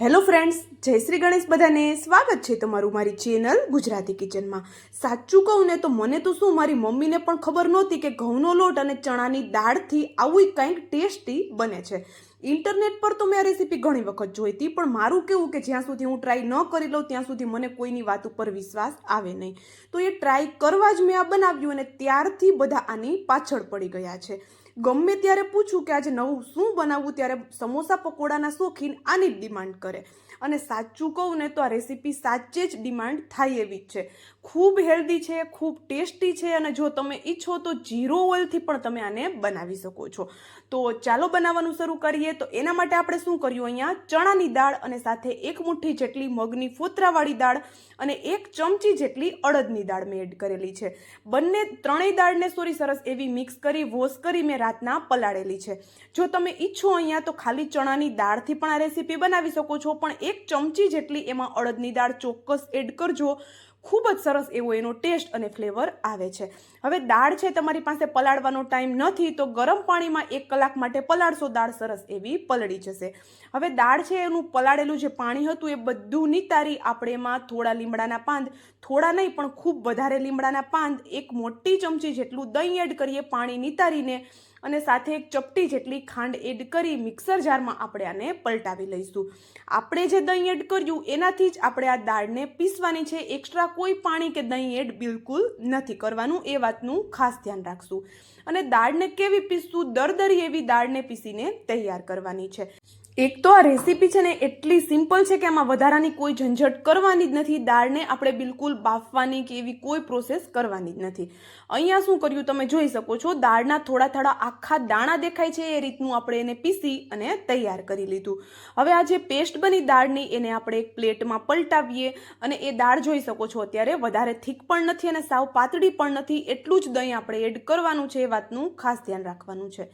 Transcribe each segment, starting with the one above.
Hello friends, જય શ્રી ગણેશ. બધાને સ્વાગત છે તમારું મારી ચેનલ ગુજરાતી કિચનમાં. સાચું કહું ને તો મને તો શું, મારી મમ્મીને પણ ખબર નહોતી કે ઘઉંનો લોટ અને ચણાની દાળથી આવું કંઈક ટેસ્ટી બને છે. ઇન્ટરનેટ પર તો મેં આ રેસીપી ઘણી વખત જોઈ હતી, પણ મારું કેવું કે જ્યાં સુધી હું ટ્રાય ન કરી લઉં ત્યાં સુધી મને કોઈની વાત ઉપર વિશ્વાસ આવે નહીં. તો એ ટ્રાય કરવા જ મેં આ બનાવ્યું અને ત્યારથી બધા આની પાછળ પડી ગયા છે. ગમે ત્યારે પૂછું કે આજે નવું શું બનાવવું, ત્યારે સમોસા પકોડાના શોખીન આની જ ડિમાન્ડ કરે. અને સાચું કહું ને તો આ રેસીપી સાચે જ ડિમાન્ડ થાય એવી જ છે. ખૂબ હેલ્ધી છે, ખૂબ ટેસ્ટી છે અને જો તમે ઈચ્છો તો 0 ઓઇલથી પણ તમે આને બનાવી શકો છો. તો ચાલો બનાવવાનું શરૂ કરીએ. તો એના માટે આપણે શું કર્યું, અહીંયા ચણાની દાળ અને સાથે 1 મુઠ્ઠી જેટલી મગની ફોતરાવાળી દાળ અને 1 ચમચી જેટલી અડદની દાળ મેં એડ કરેલી છે. ત્રણેય દાળને સરસ એવી મિક્સ કરી વોશ કરી મેં રાતના પલાળેલી છે. જો તમે ઈચ્છો અહીંયા તો ખાલી ચણાની દાળથી પણ આ રેસીપી બનાવી શકો છો, પણ 1 ચમચી જેટલી એમાં અડદની દાળ ચોક્કસ એડ કરજો. ખૂબ જ સરસ એવો એનો ટેસ્ટ અને ફ્લેવર આવે છે. હવે દાળ છે, તમારી પાસે પલાળવાનો ટાઈમ નથી તો ગરમ પાણીમાં 1 કલાક માટે પલાળશો, દાળ સરસ એવી પલળી જશે. હવે દાળ છે એનું પલાળેલું જે પાણી હતું એ બધું નિતારી આપણે એમાં થોડા લીમડાના પાન, થોડા નહીં પણ ખૂબ વધારે લીમડાના પાન, 1 મોટી ચમચી જેટલું દહીં એડ કરીએ પાણી નિતારીને અને સાથે 1 ચપટી જેટલી ખાંડ એડ કરી મિક્સર જારમાં આપણે આને પલટાવી લઈશું. આપણે જે દહીં એડ કર્યું એનાથી જ આપણે આ દાળને પીસવાની છે. એક્સ્ટ્રા કોઈ પાણી કે દહીં એડ બિલકુલ નથી કરવાનું, એ વાતનું ખાસ ધ્યાન રાખશું. અને દાળને કેવી પીસશું, દરદરી એવી દાળને પીસીને તૈયાર કરવાની છે. એક તો આ રેસીપી છે ને એટલી સિમ્પલ છે કે આમાં વધારાની કોઈ ઝંઝટ કરવાની જ નથી. દાળને આપણે બિલકુલ બાફવાની કે એવી કોઈ પ્રોસેસ કરવાની જ નથી. અહીંયા શું કર્યું તમે જોઈ શકો છો, દાળના થોડા થોડા આખા દાણા દેખાય છે એ રીતનું આપણે એને પીસી અને તૈયાર કરી લીધું. હવે આ જે પેસ્ટ બની દાળની એને આપણે એક પ્લેટમાં પલટાવીએ અને એ દાળ જોઈ શકો છો અત્યારે વધારે થીક પણ નથી અને સાવ પાતળી પણ નથી. એટલું જ દહીં આપણે એડ કરવાનું છે, એ વાતનું ખાસ ધ્યાન રાખવાનું છે.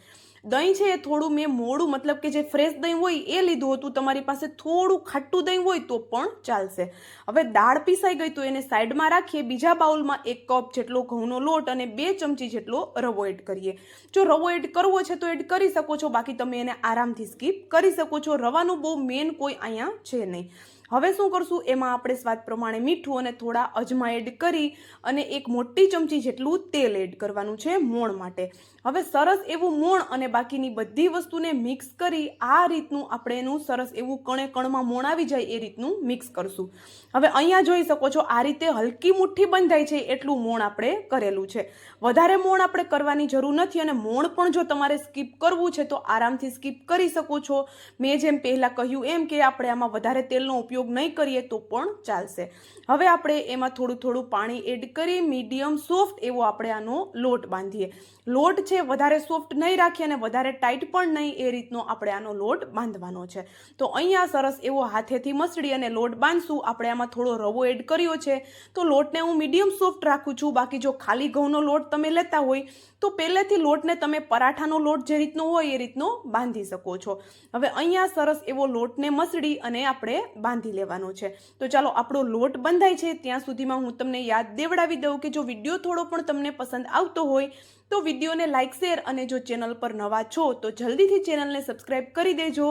દહીં છે એ થોડું મેં મોડું, મતલબ કે જે ફ્રેશ દહીં હોય એ લીધું હતું. તમારી પાસે થોડું ખાટું દહીં હોય તો પણ ચાલશે. હવે દાળ પીસાઈ ગઈ તો એને સાઈડમાં રાખીએ. બીજા બાઉલમાં 1 કપ જેટલો ઘઉંનો લોટ અને 2 ચમચી જેટલો રવો એડ કરીએ. જો રવો એડ કરવો છે તો એડ કરી શકો છો, બાકી તમે એને આરામથી સ્કીપ કરી શકો છો. રવાનું બહુ મેન કોઈ અહીંયા છે નહીં. હવે શું કરશું, એમાં આપણે સ્વાદ પ્રમાણે મીઠું અને થોડા અજમા એડ કરી અને 1 મોટી ચમચી જેટલું તેલ એડ કરવાનું છે મોણ માટે. હવે સરસ એવું મોણ અને બાકીની બધી વસ્તુને મિક્સ કરી આ રીતનું આપણે એનું સરસ એવું કણે કણમાં મોણ આવી જાય એ રીતનું મિક્સ કરશું. હવે અહીંયા જોઈ શકો છો આ રીતે હલકી મુઠ્ઠી બંધાય છે એટલું મોણ આપણે કરેલું છે. વધારે મોણ આપણે કરવાની જરૂર નથી અને મોણ પણ જો તમારે સ્કીપ કરવું છે તો આરામથી સ્કીપ કરી શકો છો. મેં જેમ પહેલાં કહ્યું એમ કે આપણે આમાં વધારે તેલનો ઉપયોગ નહીં કરીએ તો પણ ચાલશે. હવે આપણે એમાં થોડું થોડું પાણી એડ કરી મીડિયમ સોફ્ટ એવો આપણે આનો લોટ બાંધીએ. લોટ છે વધારે સોફ્ટ નહીં રાખીએ અને વધારે ટાઈટ પણ નહીં, એ રીતનો આપણે આનો લોટ બાંધવાનો છે. તો અહીંયા સરસ એવો હાથેથી મસળી અને લોટ બાંધશું. આપણે આમાં થોડો રવો એડ કર્યો છે તો લોટને હું મીડિયમ સોફ્ટ રાખું છું. બાકી જો ખાલી ઘઉંનો લોટ તમે લેતા હોય તો પહેલેથી લોટને તમે પરાઠાનો લોટ જે રીતનો હોય એ રીતનો બાંધી શકો છો. હવે અહીંયા સરસ એવો લોટને મસળી અને આપણે બાંધી લેવાનો છે. તો ચાલો આપણો લોટ બંધાય છે ત્યાં સુધીમાં હું તમને યાદ દેવડાવી દઉં કે જો વિડીયો થોડો પણ તમને પસંદ આવતો હોય તો વિડીયોને લાઇક, શેર અને જો ચેનલ પર નવા છો તો જલ્દીથી ચેનલને સબસ્ક્રાઈબ કરી દેજો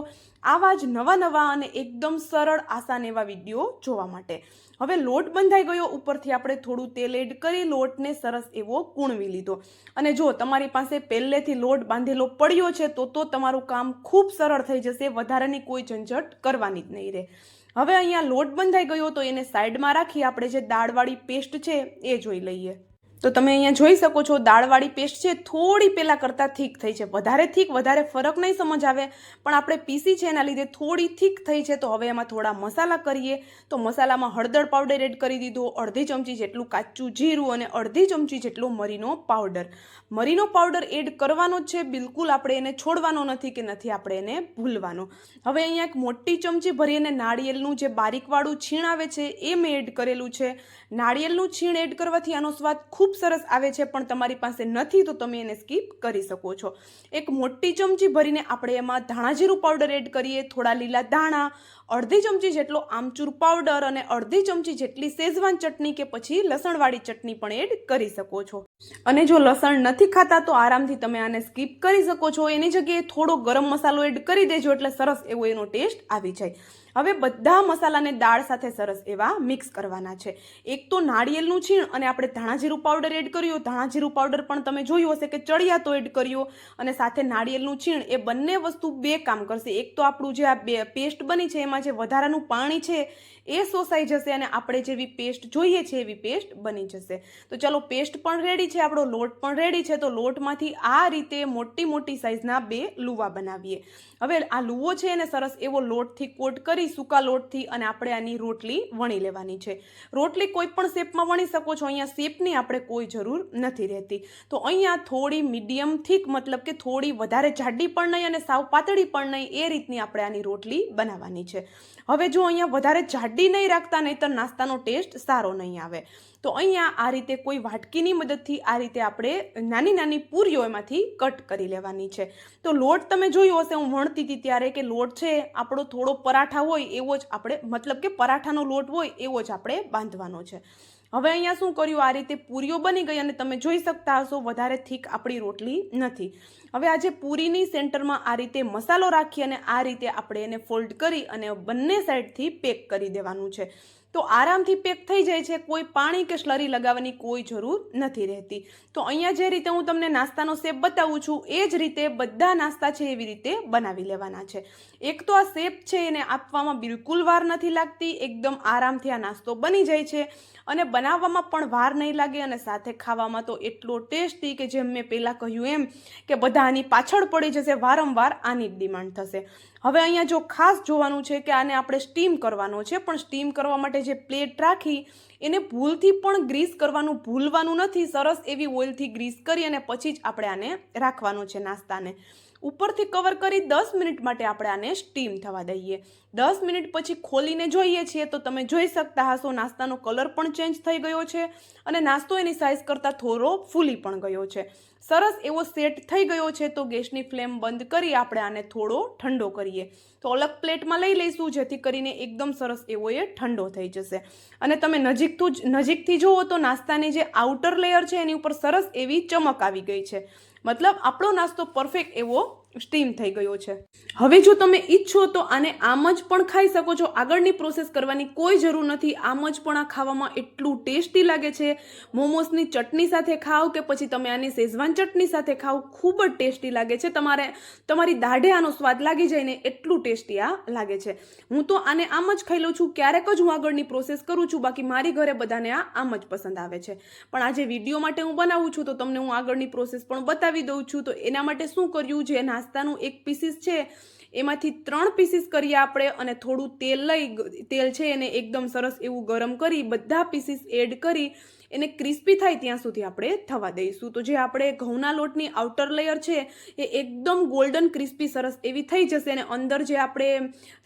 આવા જ નવા અને એકદમ સરળ આસાન એવા વિડીયો જોવા માટે. હવે લોટ બંધાઈ ગયો, ઉપરથી આપણે થોડું તેલ એડ કરી લોટને સરસ એવો કૂણવી લીધો. અને જો તમારી પાસે પહેલેથી લોટ બાંધેલો પડ્યો છે તો તમારું કામ ખૂબ સરળ થઈ જશે, વધારાની કોઈ ઝંઝટ કરવાની જ નહીં રહે. હવે અહીંયા લોટ બંધાઈ ગયો તો એને સાઈડમાં રાખી આપણે જે દાળવાળી પેસ્ટ છે એ જોઈ લઈએ. તો તમે અહીંયા જોઈ શકો છો દાળવાળી પેસ્ટ છે થોડી પહેલાં કરતાં થીક થઈ છે. વધારે થીક વધારે ફરક નહીં સમજ આવે, પણ આપણે પીસી છે એના લીધે થોડી થીક થઈ છે. તો હવે એમાં થોડા મસાલા કરીએ. તો મસાલામાં હળદર પાવડર એડ કરી દીધો, અડધી ચમચી જેટલું કાચું જીરું અને અડધી ચમચી જેટલો મરીનો પાવડર. મરીનો પાવડર એડ કરવાનો જ છે, બિલકુલ આપણે એને છોડવાનો નથી કે નથી આપણે એને ભૂલવાનો. હવે અહીંયા 1 મોટી ચમચી ભરી અને નાળિયેરનું જે બારીકવાળું છીણ આવે છે એ મેં એડ કરેલું છે. નાળિયેરનું છીણ એડ કરવાથી આનો સ્વાદ ખૂબ સરસ આવે છે, પણ તમારી પાસે નથી તો તમે એને સ્કીપ કરી શકો છો. 1 મોટી ચમચી ભરીને આપણે એમાં ધાણા જીરું પાવડર એડ કરીએ, થોડા લીલા ધાણા, અડધી ચમચી જેટલો આમચૂર પાવડર અને અડધી ચમચી જેટલી શેઝવાન ચટણી કે પછી લસણવાળી ચટણી પણ એડ કરી શકો છો. અને જો લસણ નથી ખાતા તો આરામથી તમે આને સ્કીપ કરી શકો છો. એની જગ્યાએ થોડો ગરમ મસાલો એડ કરી દેજો એટલે સરસ એવો એનો ટેસ્ટ આવી જાય. હવે બધા મસાલાને દાળ સાથે સરસ એવા મિક્સ કરવાના છે. એક તો નાળિયેરનું છીણ અને આપણે ધાણા જીરું પાવડર એડ કર્યો. ધાણા જીરું પાવડર પણ તમે જોયું હશે કે ચડિયાતો એડ કર્યો અને સાથે નાળિયેરનું છીણ. એ બંને વસ્તુ બે કામ કરશે. એક તો આપણું જે આ પેસ્ટ બની છે એમાં જે વધારાનું પાણી છે એ શોષાઈ જશે અને આપણે જેવી પેસ્ટ જોઈએ છે એવી પેસ્ટ બની જશે. તો ચાલો, પેસ્ટ પણ રેડી છે, આપણો લોટ પણ રેડી છે. તો લોટમાંથી આ રીતે મોટી મોટી સાઈઝના 2 લુવા બનાવીએ. હવે આ લુવો છે એને સરસ એવો લોટથી કોટ કરી, સૂકા લોટથી, અને આપણે આની રોટલી વણી લેવાની છે. રોટલી કોઈ પણ શેપમાં વણી શકો છો. અહીંયા શેપની આપણે કોઈ જરૂર નથી રહેતી. તો અહીંયા થોડી મીડિયમ થીક, મતલબ કે થોડી વધારે જાડી પણ નહીં અને સાવ પાતળી પણ નહીં, એ રીતની આપણે આની રોટલી બનાવવાની છે. હવે જો અહીંયા વધારે જાડી નહીં રાખતા, નહીંતર નાસ્તાનો ટેસ્ટ સારો નહીં આવે. તો અહીંયા આ રીતે કોઈ વાટકીની મદદથી આ રીતે આપણે નાની નાની પૂરીઓ એમાંથી કટ કરી લેવાની છે. તો લોટ તમે જોયું હશે, હું વણતી હતી ત્યારે, કે લોટ છે આપણો થોડો પરાઠા હોય એવો જ આપણે, મતલબ કે પરાઠાનો લોટ હોય એવો જ આપણે બાંધવાનો છે. હવે અહીંયા શું કર્યું, આ રીતે પૂરીઓ બની ગઈ અને તમે જોઈ શકતા હશો વધારે થીક આપણી રોટલી નથી. હવે આજે પૂરીની સેન્ટરમાં આ રીતે મસાલો રાખી અને આ રીતે આપણે એને ફોલ્ડ કરી અને બંને સાઈડથી પેક કરી દેવાનું છે. તો આરામથી પેક થઈ જાય છે. કોઈ પાણી કે સ્લરી લગાવવાની કોઈ જરૂર નથી રહેતી. તો અહીંયા જે રીતે હું તમને નાસ્તાનો શેપ બતાવું છું એ જ રીતે બધા નાસ્તા છે એવી રીતે બનાવી લેવાના છે. એક તો આ શેપ છે એને આપવામાં બિલકુલ વાર નથી લાગતી. એકદમ આરામથી આ નાસ્તો બની જાય છે અને બનાવવામાં પણ વાર નહીં લાગે અને સાથે ખાવામાં તો એટલો ટેસ્ટી કે જેમ મેં પહેલાં કહ્યું એમ કે બધા આની પાછળ પડી જશે, વારંવાર આની જ ડિમાન્ડ થશે. હવે અહીંયા જો ખાસ જોવાનું છે કે આને આપણે સ્ટીમ કરવાનો છે, પણ સ્ટીમ કરવા માટે જે પ્લેટ રાખી એને ભૂલથી પણ ગ્રીસ કરવાનું ભૂલવાનું નથી. સરસ એવી ઓઇલથી ગ્રીસ કરી અને પછી જ આપણે આને રાખવાનું છે નાસ્તાને. ઉપરથી કવર કરી 10 મિનિટ માટે આપણે આને સ્ટીમ થવા દઈએ. 10 મિનિટ પછી ખોલીને જોઈએ છીએ તો તમે જોઈ શકતા હશો નાસ્તાનો કલર પણ ચેન્જ થઈ ગયો છે અને નાસ્તો એની સાઇઝ કરતાં થોડો ફૂલી પણ ગયો છે. સરસ એવો સેટ થઈ ગયો છે. તો ગેસની ફ્લેમ બંધ કરી આપણે આને થોડો ઠંડો કરીએ. તો અલગ પ્લેટમાં લઈ લઈશું જેથી કરીને એકદમ સરસ એવો એ ઠંડો થઈ જશે. અને તમે નજીકથી જુઓ તો નાસ્તાની જે આઉટર લેયર છે એની ઉપર સરસ એવી ચમક આવી ગઈ છે. મતલબ આપણો નાસ્તો પરફેક્ટ એવો સ્ટીમ થઈ ગયો છે. હવે જો તમે ઈચ્છો તો આને આમ જ પણ ખાઈ શકો છો. આગળની પ્રોસેસ કરવાની કોઈ જરૂર નથી. આમ જ પણ આ ખાવામાં એટલું ટેસ્ટી લાગે છે. મોમોસની ચટણી સાથે ખાઓ કે પછી તમે આની શેઝવાન ચટણી સાથે ખાઓ, ખૂબ જ ટેસ્ટી લાગે છે. તમારી દાઢે આનો સ્વાદ લાગી જાય ને એટલું ટેસ્ટી આ લાગે છે. હું તો આને આમ જ ખાઈ લઉં છું. ક્યારેક જ હું આગળની પ્રોસેસ કરું છું, બાકી મારી ઘરે બધાને આ આમ જ પસંદ આવે છે. પણ આજે વિડીયો માટે હું બનાવું છું તો તમને હું આગળની પ્રોસેસ પણ બતાવી દઉં છું. તો એના માટે શું કર્યું, જે નાસ્તાનું એક પીસીસ છે એમાંથી 3 પીસીસ કરીએ આપણે અને થોડું તેલ છે એને એકદમ સરસ એવું ગરમ કરી બધા પીસીસ એડ કરી એને ક્રિસ્પી થાય ત્યાં સુધી આપણે થવા દઈશું. તો જે આપણે ઘઉંના લોટની આઉટર લેયર છે એ એકદમ ગોલ્ડન ક્રિસ્પી સરસ એવી થઈ જશે અને અંદર જે આપણે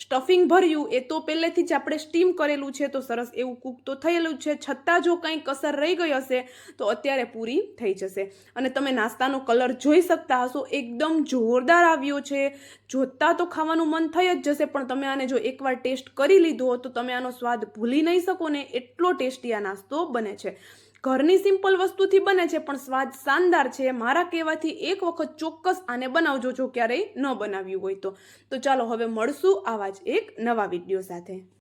સ્ટફિંગ ભર્યું એ તો પહેલેથી જ આપણે સ્ટીમ કરેલું છે તો સરસ એવું કૂક તો થયેલું છે. છતાં જો કંઈ કસર રહી ગઈ હશે તો અત્યારે પૂરી થઈ જશે. અને તમે નાસ્તાનો કલર જોઈ શકતા હશો, એકદમ જોરદાર આવ્યો છે. જોતા તો ખાવાનું મન થઈ જ જશે, પણ તમે આને જો એકવાર ટેસ્ટ કરી લીધો તો તમે આનો સ્વાદ ભૂલી નહીં શકો ને એટલો ટેસ્ટી આ નાસ્તો બને છે. ઘરની સિમ્પલ વસ્તુથી બને છે પણ સ્વાદ શાનદાર છે. મારા કહેવાથી એક વખત ચોક્કસ આને બનાવજો જો ક્યારેય ન બનાવ્યું હોય તો. ચાલો હવે મળશું આવા જ એક નવા વિડીયો સાથે.